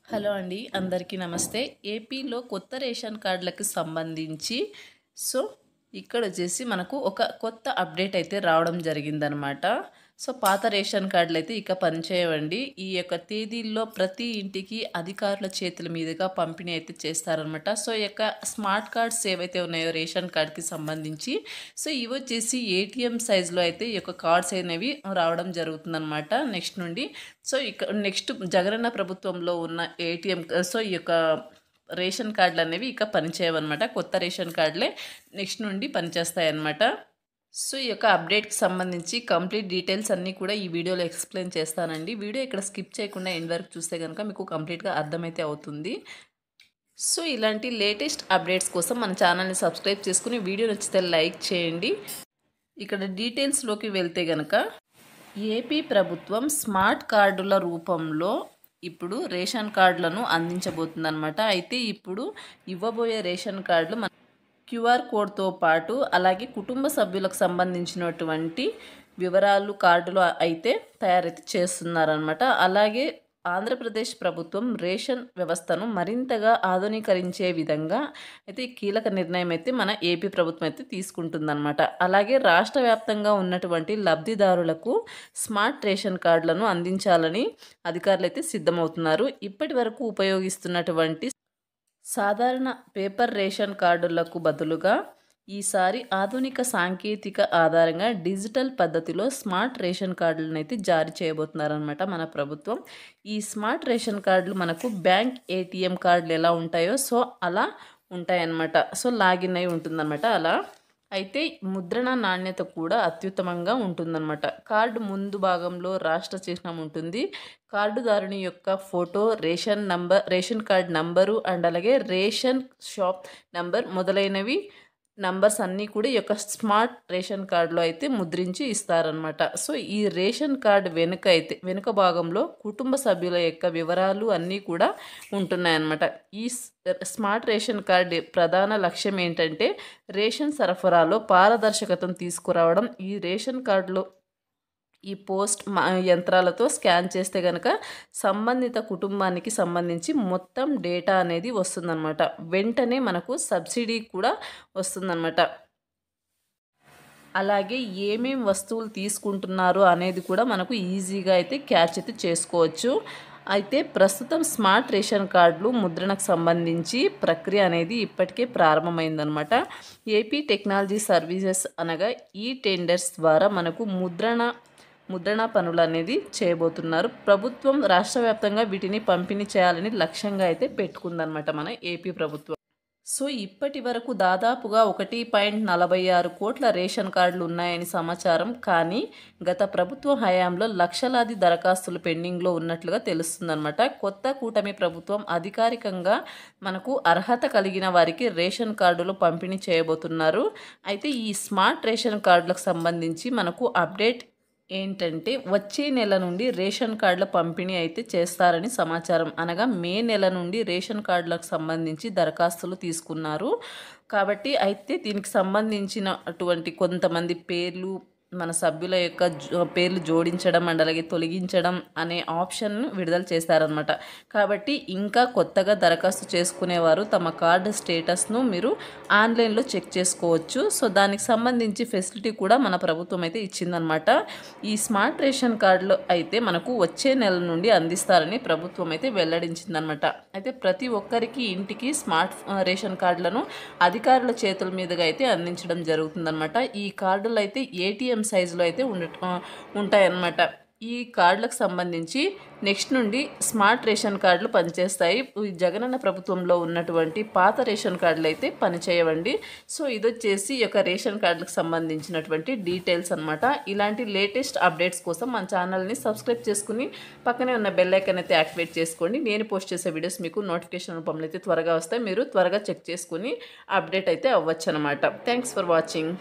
Hello అండి, అందరికీ నమస్తే. ఏపీలో కొత్త రేషన్ కార్డులకు సంబంధించి సో ఇక్కడ వచ్చేసి మనకు ఒక కొత్త అప్డేట్ అయితే రావడం జరిగిందనమాట. సో పాత రేషన్ కార్డులు అయితే ఇక పనిచేయవండి. ఈ యొక్క తేదీల్లో ప్రతి ఇంటికి అధికారుల చేతుల మీదుగా పంపిణీ అయితే చేస్తారనమాట. సో ఈ యొక్క స్మార్ట్ కార్డ్స్ ఏవైతే ఉన్నాయో రేషన్ కార్డ్కి సంబంధించి సో ఇవి వచ్చేసి ఏటీఎం సైజులో అయితే ఈ యొక్క కార్డ్స్ అనేవి రావడం జరుగుతుందన్నమాట నెక్స్ట్ నుండి. సో ఇక నెక్స్ట్ జగనన్న ప్రభుత్వంలో ఉన్న ఏటీఎం సో ఈ యొక్క రేషన్ కార్డులు అనేవి ఇక పనిచేయవన్నమాట. కొత్త రేషన్ కార్డులే నెక్స్ట్ నుండి పనిచేస్తాయన్నమాట. సో ఈ యొక్క అప్డేట్కి సంబంధించి కంప్లీట్ డీటెయిల్స్ అన్నీ కూడా ఈ వీడియోలో ఎక్స్ప్లెయిన్ చేస్తానండి. వీడియో ఇక్కడ స్కిప్ చేయకుండా ఎండ్ వరకు చూస్తే కనుక మీకు కంప్లీట్గా అర్థమైతే అవుతుంది. సో ఇలాంటి లేటెస్ట్ అప్డేట్స్ కోసం మన ఛానల్ని సబ్స్క్రైబ్ చేసుకుని వీడియో నచ్చితే లైక్ చేయండి. ఇక్కడ డీటెయిల్స్లోకి వెళ్తే కనుక ఏపీ ప్రభుత్వం స్మార్ట్ కార్డుల రూపంలో ఇప్పుడు రేషన్ కార్డులను అందించబోతుందన్నమాట. అయితే ఇప్పుడు ఇవ్వబోయే రేషన్ కార్డులు మన క్యూఆర్ కోడ్తో పాటు అలాగే కుటుంబ సభ్యులకు సంబంధించినటువంటి వివరాలు కార్డులు అయితే తయారైతే చేస్తున్నారనమాట. అలాగే ఆంధ్రప్రదేశ్ ప్రభుత్వం రేషన్ వ్యవస్థను మరింతగా ఆధునీకరించే విధంగా అయితే కీలక నిర్ణయం అయితే మన ఏపీ ప్రభుత్వం అయితే తీసుకుంటుందన్నమాట. అలాగే రాష్ట్ర వ్యాప్తంగా ఉన్నటువంటి లబ్ధిదారులకు స్మార్ట్ రేషన్ కార్డులను అందించాలని అధికారులు అయితే సిద్ధమవుతున్నారు. ఇప్పటి వరకు ఉపయోగిస్తున్నటువంటి సాధారణ పేపర్ రేషన్ కార్డులకు బదులుగా ఈసారి ఆధునిక సాంకేతిక ఆధారంగా డిజిటల్ పద్ధతిలో స్మార్ట్ రేషన్ కార్డులను అయితే జారీ చేయబోతున్నారనమాట మన ప్రభుత్వం. ఈ స్మార్ట్ రేషన్ కార్డులు మనకు బ్యాంక్ ఏటీఎం కార్డులు ఎలా ఉంటాయో సో అలా ఉంటాయన్నమాట. సో లాగిన్ అయి ఉంటుందన్నమాట అలా. అయితే ముద్రణ నాణ్యత కూడా అత్యుత్తమంగా ఉంటుందన్నమాట. కార్డు ముందు భాగంలో రాష్ట్ర చిహ్నం ఉంటుంది. కార్డుదారుని యొక్క photo, ration card number and అలాగే రేషన్ షాప్ నంబర్ మొదలైనవి నంబర్స్ అన్నీ కూడా ఈ యొక్క స్మార్ట్ రేషన్ కార్డులో అయితే ముద్రించి ఇస్తారనమాట. సో ఈ రేషన్ కార్డు వెనుక భాగంలో కుటుంబ సభ్యుల యొక్క వివరాలు అన్నీ కూడా ఉంటున్నాయన్నమాట. ఈ స్మార్ట్ రేషన్ కార్డు ప్రధాన లక్ష్యం ఏంటంటే రేషన్ సరఫరాలో పారదర్శకతను తీసుకురావడం. ఈ రేషన్ కార్డులో ఈ పోస్ట్ యంత్రాలతో స్కాన్ చేస్తే కనుక సంబంధిత కుటుంబానికి సంబంధించి మొత్తం డేటా అనేది వస్తుందన్నమాట. వెంటనే మనకు సబ్సిడీ కూడా వస్తుందన్నమాట. అలాగే ఏమేం వస్తువులు తీసుకుంటున్నారు అనేది కూడా మనకు ఈజీగా అయితే క్యాచ్ అయితే చేసుకోవచ్చు. అయితే ప్రస్తుతం స్మార్ట్ రేషన్ కార్డులు ముద్రణకు సంబంధించి ప్రక్రియ అనేది ఇప్పటికే ప్రారంభమైందనమాట. ఏపీ టెక్నాలజీ సర్వీసెస్ అనగా ఈ టెండర్స్ ద్వారా మనకు ముద్రణ పనులు అనేది చేయబోతున్నారు. ప్రభుత్వం రాష్ట్ర వ్యాప్తంగా వీటిని పంపిణీ చేయాలని లక్ష్యంగా అయితే పెట్టుకుందనమాట మన ఏపీ ప్రభుత్వం. సో ఇప్పటి వరకు దాదాపుగా 1.46 కోట్ల రేషన్ కార్డులు ఉన్నాయని సమాచారం. కానీ గత ప్రభుత్వ హయాంలో లక్షలాది దరఖాస్తులు పెండింగ్లో ఉన్నట్లుగా తెలుస్తుందన్నమాట. కొత్త కూటమి ప్రభుత్వం అధికారికంగా మనకు అర్హత కలిగిన వారికి రేషన్ కార్డులు పంపిణీ చేయబోతున్నారు. అయితే ఈ స్మార్ట్ రేషన్ కార్డులకు సంబంధించి మనకు అప్డేట్ ఏంటంటే వచ్చే నెల నుండి రేషన్ కార్డుల పంపిణీ అయితే చేస్తారని సమాచారం. అనగా మే నెల నుండి రేషన్ కార్డులకు సంబంధించి దరఖాస్తులు తీసుకున్నారు కాబట్టి అయితే దీనికి సంబంధించినటువంటి కొంతమంది పేర్లు మన సభ్యుల యొక్క పేర్లు జోడించడం అండ్ అలాగే తొలగించడం అనే ఆప్షన్ విడుదల చేస్తారనమాట. కాబట్టి ఇంకా కొత్తగా దరఖాస్తు చేసుకునేవారు తమ కార్డు స్టేటస్ను మీరు ఆన్లైన్లో చెక్ చేసుకోవచ్చు. సో దానికి సంబంధించి ఫెసిలిటీ కూడా మన ప్రభుత్వం అయితే ఇచ్చిందనమాట. ఈ స్మార్ట్ రేషన్ కార్డులు అయితే మనకు వచ్చే నెల నుండి అందిస్తారని ప్రభుత్వం అయితే వెల్లడించిందనమాట. అయితే ప్రతి ఒక్కరికి ఇంటికి స్మార్ట్ రేషన్ కార్డులను అధికారుల చేతుల మీదుగా అయితే అందించడం జరుగుతుందనమాట. ఈ కార్డులు అయితే ఏటీఎం సైజులో అయితే ఉంటాయన్నమాట. ఈ కార్డులకు సంబంధించి నెక్స్ట్ నుండి స్మార్ట్ రేషన్ కార్డులు పనిచేస్తాయి. జగనన్న ప్రభుత్వంలో ఉన్నటువంటి పాత రేషన్ కార్డులు అయితే పనిచేయవండి. సో ఇది వచ్చేసి ఈ యొక్క రేషన్ కార్డులకు సంబంధించినటువంటి డీటెయిల్స్ అనమాట. ఇలాంటి లేటెస్ట్ అప్డేట్స్ కోసం మన ఛానల్ని సబ్స్క్రైబ్ చేసుకుని పక్కనే ఉన్న బెల్ ఐకాన్ అయితే యాక్టివేట్ చేసుకోండి. నేను పోస్ట్ చేసే వీడియోస్ మీకు నోటిఫికేషన్ రూపంలో అయితే త్వరగా వస్తాయి. మీరు త్వరగా చెక్ చేసుకుని అప్డేట్ అయితే అవ్వచ్చు అనమాట. Thanks for watching.